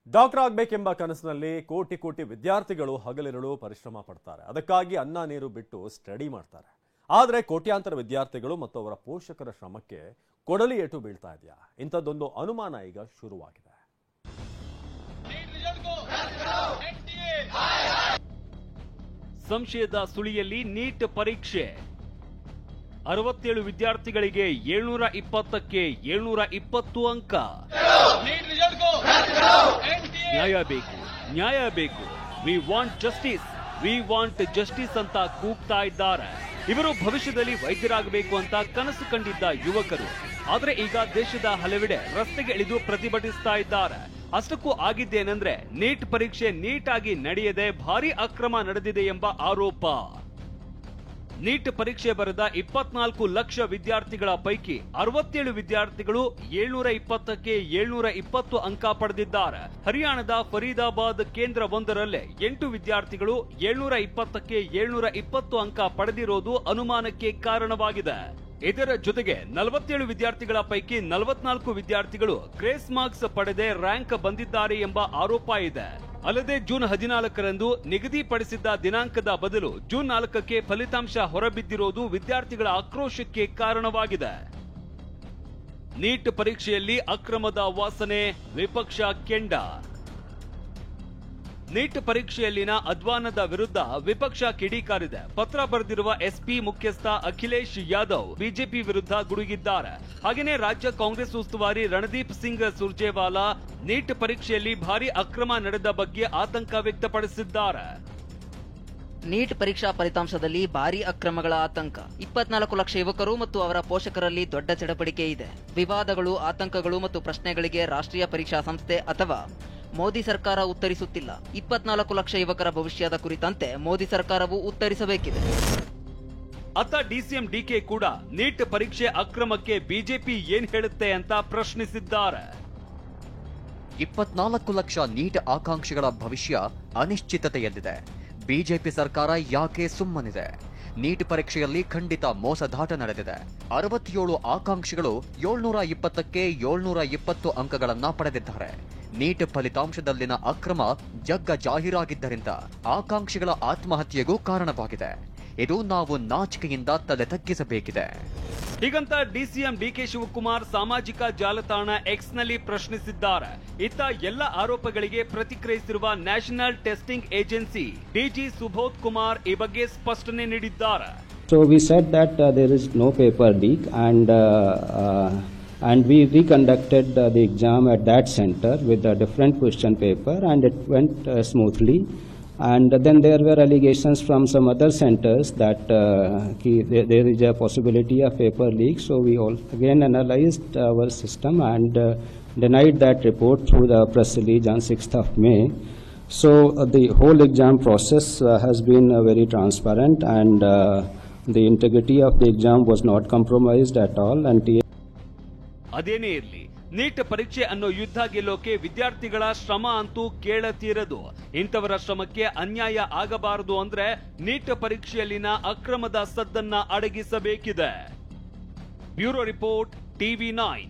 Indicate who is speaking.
Speaker 1: Doctor ಆಗಬೇಕೆಂಬ ಕನಸಿನಲ್ಲಿ ಕೋಟಿ ಕೋಟಿ ವಿದ್ಯಾರ್ಥಿಗಳು ಹಗಲಿರುಳು ಪರಿಶ್ರಮ ಪಡ್ತಾರೆ. ಅದಕ್ಕಾಗಿ ಅನ್ನ ನೀರು ಬಿಟ್ಟು ಸ್ಟಡಿ ಮಾಡ್ತಾರೆ. ಆದರೆ ಕೋಟ್ಯಾಂತರ ವಿದ್ಯಾರ್ಥಿಗಳು ಮತ್ತು ಅವರ ಪೋಷಕರ ಶ್ರಮಕ್ಕೆ ಕೊಡಲಿ ಏಟು ಬೀಳ್ತಾ ಇದೆಯಾ? ಇಂಥದ್ದೊಂದು ಅನುಮಾನ ಈಗ ಶುರುವಾಗಿದೆ.
Speaker 2: ಸಂಶಯದ ಸುಳಿಯಲ್ಲಿ ನೀಟ್ ಪರೀಕ್ಷೆ 67 ವಿದ್ಯಾರ್ಥಿಗಳಿಗೆ 720ಕ್ಕೆ 720 ಅಂಕ. ನ್ಯಾಯ ಬೇಕು, ವಿ ವಾಂಟ್ ಜಸ್ಟಿಸ್ ಅಂತ ಕೂಗ್ತಾ ಇದ್ದಾರೆ. ಇವರು ಭವಿಷ್ಯದಲ್ಲಿ ವೈದ್ಯರಾಗಬೇಕು ಅಂತ ಕನಸು ಕಂಡಿದ್ದ ಯುವಕರು. ಆದ್ರೆ ಈಗ ದೇಶದ ಹಲವೆಡೆ ರಸ್ತೆಗೆ ಇಳಿದು ಪ್ರತಿಭಟಿಸ್ತಾ ಇದ್ದಾರೆ. ಅಷ್ಟಕ್ಕೂ ಆಗಿದ್ದೇನೆಂದ್ರೆ ನೀಟ್ ಪರೀಕ್ಷೆ ನೀಟಾಗಿ ನಡೆಯದೆ ಭಾರಿ ಅಕ್ರಮ ನಡೆದಿದೆ ಎಂಬ ಆರೋಪ. ನೀಟ್ ಪರೀಕ್ಷೆ ಬರೆದ 24 ಲಕ್ಷ ವಿದ್ಯಾರ್ಥಿಗಳ ಪೈಕಿ 67 ವಿದ್ಯಾರ್ಥಿಗಳು 720ಕ್ಕೆ 720 ಅಂಕ ಪಡೆದಿದ್ದಾರೆ. ಹರಿಯಾಣದ ಫರೀದಾಬಾದ್ ಕೇಂದ್ರ ಒಂದರಲ್ಲೇ 8 ವಿದ್ಯಾರ್ಥಿಗಳು 720ಕ್ಕೆ 720 ಅಂಕ ಪಡೆದಿರೋದು ಅನುಮಾನಕ್ಕೆ ಕಾರಣವಾಗಿದೆ. ಇದರ ಜೊತೆಗೆ 47 ವಿದ್ಯಾರ್ಥಿಗಳ ಪೈಕಿ 44 ವಿದ್ಯಾರ್ಥಿಗಳು ಗ್ರೇಸ್ ಮಾರ್ಕ್ಸ್ ಪಡೆದೇ ರ್ಯಾಂಕ್ ಬಂದಿದ್ದಾರೆ ಎಂಬ ಆರೋಪ ಇದೆ. ಅಲ್ಲದೆ ಜೂನ್ 14ರಂದು ನಿಗದಿಪಡಿಸಿದ್ದ ದಿನಾಂಕದ ಬದಲು ಜೂನ್ 4ಕ್ಕೆ ಫಲಿತಾಂಶ ಹೊರಬಿದ್ದಿರೋದು ವಿದ್ಯಾರ್ಥಿಗಳ ಆಕ್ರೋಶಕ್ಕೆ ಕಾರಣವಾಗಿದೆ. ನೀಟ್ ಪರೀಕ್ಷೆಯಲ್ಲಿ ಅಕ್ರಮದ ವಾಸನೆ, ವಿಪಕ್ಷ ಕೆಂಡ. ನೀಟ್ ಪರೀಕ್ಷೆಯಲ್ಲಿನ ಅಧ್ವಾನದ ವಿರುದ್ಧ ವಿಪಕ್ಷ ಕಿಡಿಕಾರಿದೆ. ಪತ್ರ ಬರೆದಿರುವ ಎಸ್ಪಿ ಮುಖ್ಯಸ್ಥ ಅಖಿಲೇಶ್ ಯಾದವ್ ಬಿಜೆಪಿ ವಿರುದ್ಧ ಗುಡುಗಿದ್ದಾರೆ. ಹಾಗೆಯೇ ರಾಜ್ಯ ಕಾಂಗ್ರೆಸ್ ಉಸ್ತುವಾರಿ ರಣದೀಪ್ ಸಿಂಗ್ ಸುರ್ಜೇವಾಲಾ ನೀಟ್ ಪರೀಕ್ಷೆಯಲ್ಲಿ ಭಾರಿ ಅಕ್ರಮ ನಡೆದ ಬಗ್ಗೆ ಆತಂಕ ವ್ಯಕ್ತಪಡಿಸಿದ್ದಾರೆ.
Speaker 3: ನೀಟ್ ಪರೀಕ್ಷಾ ಫಲಿತಾಂಶದಲ್ಲಿ ಭಾರಿ ಅಕ್ರಮಗಳ ಆತಂಕ. 24 ಲಕ್ಷ ಯುವಕರು ಮತ್ತು ಅವರ ಪೋಷಕರಲ್ಲಿ ದೊಡ್ಡ ಚಡಪಡಿಕೆ ಇದೆ. ವಿವಾದಗಳು, ಆತಂಕಗಳು ಮತ್ತು ಪ್ರಶ್ನೆಗಳಿಗೆ ರಾಷ್ಟ್ರೀಯ ಪರೀಕ್ಷಾ ಸಂಸ್ಥೆ ಅಥವಾ ಮೋದಿ ಸರ್ಕಾರ ಉತ್ತರಿಸುತ್ತಿಲ್ಲ. 24 ಲಕ್ಷ ಯುವಕರ ಭವಿಷ್ಯದ ಕುರಿತಂತೆ ಮೋದಿ ಸರ್ಕಾರವು ಉತ್ತರಿಸಬೇಕಿದೆ.
Speaker 2: ಅತ್ತ ಡಿಸಿಎಂ ಡಿಕೆ ಕೂಡ ನೀಟ್ ಪರೀಕ್ಷೆ ಅಕ್ರಮಕ್ಕೆ ಬಿಜೆಪಿ ಏನ್ ಹೇಳುತ್ತೆ ಅಂತ ಪ್ರಶ್ನಿಸಿದ್ದಾರೆ.
Speaker 4: 24 ಲಕ್ಷ ನೀಟ್ ಆಕಾಂಕ್ಷಿಗಳ ಭವಿಷ್ಯ ಅನಿಶ್ಚಿತತೆಯಲ್ಲಿದೆ. ಬಿಜೆಪಿ ಸರ್ಕಾರ ಯಾಕೆ ಸುಮ್ಮನಿದೆ? ನೀಟ್ ಪರೀಕ್ಷೆಯಲ್ಲಿ ಖಂಡಿತ ಮೋಸದಾಟ ನಡೆದಿದೆ. 67 ಆಕಾಂಕ್ಷಿಗಳು 720ಕ್ಕೆ 720 ಅಂಕಗಳನ್ನ ಪಡೆದಿದ್ದಾರೆ. ನೀಟ್ ಫಲಿತಾಂಶದಲ್ಲಿನ ಅಕ್ರಮ ಜಗ್ಗ ಜಾಹೀರಾಗಿದ್ದರಿಂದ ಆಕಾಂಕ್ಷಿಗಳ ಆತ್ಮಹತ್ಯೆಗೂ ಕಾರಣವಾಗಿದೆ. ಇದು ನಾವು ನಾಚಿಕೆಯಿಂದ ತಲೆ ತಗ್ಗಿಸಬೇಕಿದೆ.
Speaker 2: ಹೀಗಂತ ಡಿಸಿಎಂ ಡಿಕೆ ಶಿವಕುಮಾರ್ ಸಾಮಾಜಿಕ ಜಾಲತಾಣ ಎಕ್ಸ್ ನಲ್ಲಿ ಪ್ರಶ್ನಿಸಿದ್ದಾರೆ. ಇತ್ತ ಎಲ್ಲ ಆರೋಪಗಳಿಗೆ ಪ್ರತಿಕ್ರಿಯಿಸಿರುವ national testing agency DG Subodh Kumar ಈ ಬಗ್ಗೆ ಸ್ಪಷ್ಟನೆ ನೀಡಿದ್ದಾರೆ.
Speaker 5: So we said that there is no paper leak and we reconducted the exam at that center with a different question paper and it went smoothly. And then there were allegations from some other centers that there is a possibility of paper leak. So we all again analyzed our system and denied that report through the press release on 6th of May. So the whole exam process has been very transparent and the integrity of the exam was not compromised at all. And
Speaker 2: ಅದೇನೇ ಇರಲಿ, neat ಪರೀಕ್ಷೆ ಅನ್ನೋ ಯುದ್ಧ ಗೆಲ್ಲೋಕೆ ವಿದ್ಯಾರ್ಥಿಗಳ ಶ್ರಮ ಅಂತೂ ಕೇಳತೀರದು. ಇಂಥವರ ಶ್ರಮಕ್ಕೆ ಅನ್ಯಾಯ ಆಗಬಾರದು ಅಂದ್ರೆ ನೀಟ್ ಪರೀಕ್ಷೆಯಲ್ಲಿನ ಅಕ್ರಮದ ಸದ್ದನ್ನ ಅಡಗಿಸಬೇಕಿದೆ. Bureau report, TV9.